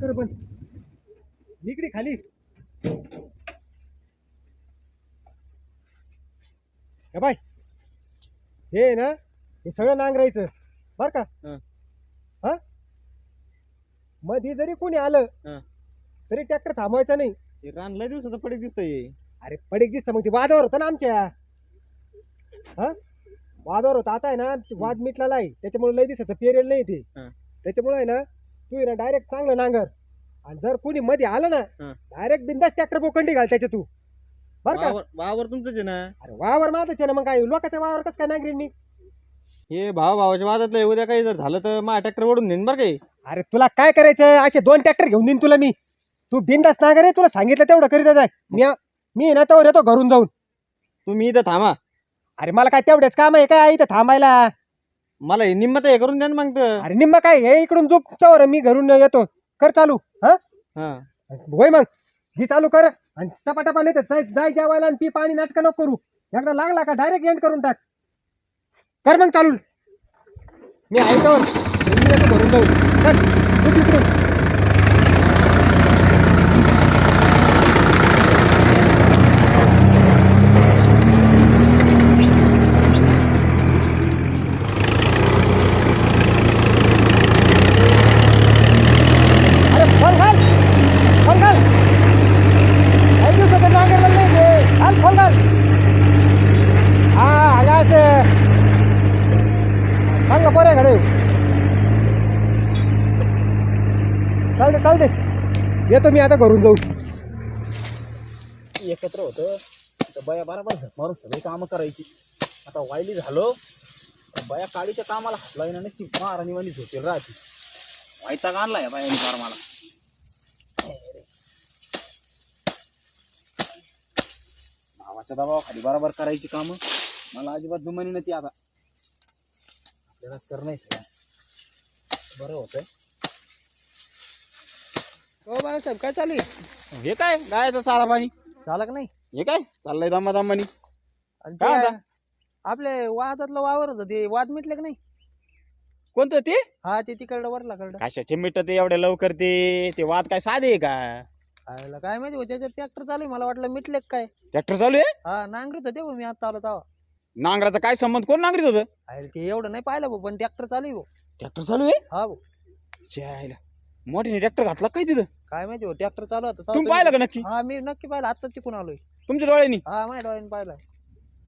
कर पण इकडे खाली हे बाय हे ना हे सगळं नांगरायचं बर का हा मध्ये जरी कोणी आलं तरी ट्रॅक्टर थांबवायचा नाही रान लय दिवसाचं पडीक दिसतंय अरे पडीक दिसतं मग ते वादावर होतं ना आमच्या हा वादावर होता आता आहे ना वाद मिटलेला आहे त्याच्यामुळे लय दिसत पेरेल नाही ते त्याच्यामुळे आहे ना तू ना डायरेक्ट चांगलं नांगर आणि जर कोणी मध्ये आलं ना डायरेक्ट बिंदास ट्रॅक्टर बोकंडी घाल त्याच्या तू बर का वावर तुमचंच आहे ना अरे वावर माझंच आहे ना मग काय लोकांच्या वावर कसं काय नांगरीन मी हे भावाच्या वादातलं उद्या काही जर झालं तर माझ्या ट्रॅक्टर ओढून नेन बरं काही अरे तुला काय करायचं असे 2 ट्रॅक्टर घेऊन देईन तुला मी तू बिंदास नांगर आहे तुला सांगितलं तेवढं करीत जाय मी ना तेवढं येतो घरून जाऊन तुम्ही इथं थांबा अरे मला काय तेवढेच काम आहे काय इथं थांबायला मला हे निम्मत हे करून द्या ना मग अरे निम्मा काय हे इकडून झोपतो मी घरून येतो कर चालू हा होय मग घे चालू कर आणि टपाटपा नाही तर जाय जेवायला आणि पी पाणी नाटकं नको करू एकदा लागला का डायरेक्ट एंड करून टाक कर मग चालू मी ऐकवर मी येतो घरून जाऊ चल तू तिकडून चालते येतो मी आता घरून जाऊ एकत्र होतं बया बरोबर मारून सगळी कामं करायची आता वायली झालो बया काळीच्या कामाला हात लाईना नसती महाराणीवाणी झोपेल राहते वैताग आणलाय बायानी फार मला भावाच्या दबावाखाली बरोबर करायची कामं मला अजिबात जुमानी नव्हती आता आपल्यालाच करणं सगळं बरं होतंय हो बाळासाहेब काय चालू आहे हे काय गायचं चारा पाणी झालं का नाही हे काय चाललंय दमा दमानी आणि काय ते आता? आपले वादातलं वावर होतं ते वाद मिटले का नाही कोणतं ते हा ते तिकडलं वरला कडलं कशाचे मिटत एवढ्या लवकर ते वाद काय साधे आहे का आयला काय माहिती त्याच्यात ट्रॅक्टर चालू आहे मला वाटलं मिटले काय ट्रॅक्टर चालू आहे हा नांगरत होते मी आता आलो तेव्हा नांगराचा काय संबंध कोण नांगरीत होतं आयला ते एवढं नाही पाहिलं भाऊ पण ट्रॅक्टर चालू आहे भाऊ ट्रॅक्टर चालू आहे हा भाऊ जायला मोठीने ट्रॅक्टर घातला काय तिथं काय माहिती भाऊ ट्रॅक्टर चालू होता तुम्ही पाहिलं का नक्की हा मी नक्की पाहिलं आत्ताच चिकून आलोय तुमच्या डोळ्यांनी हा माझ्या डोळ्याने पाहिलं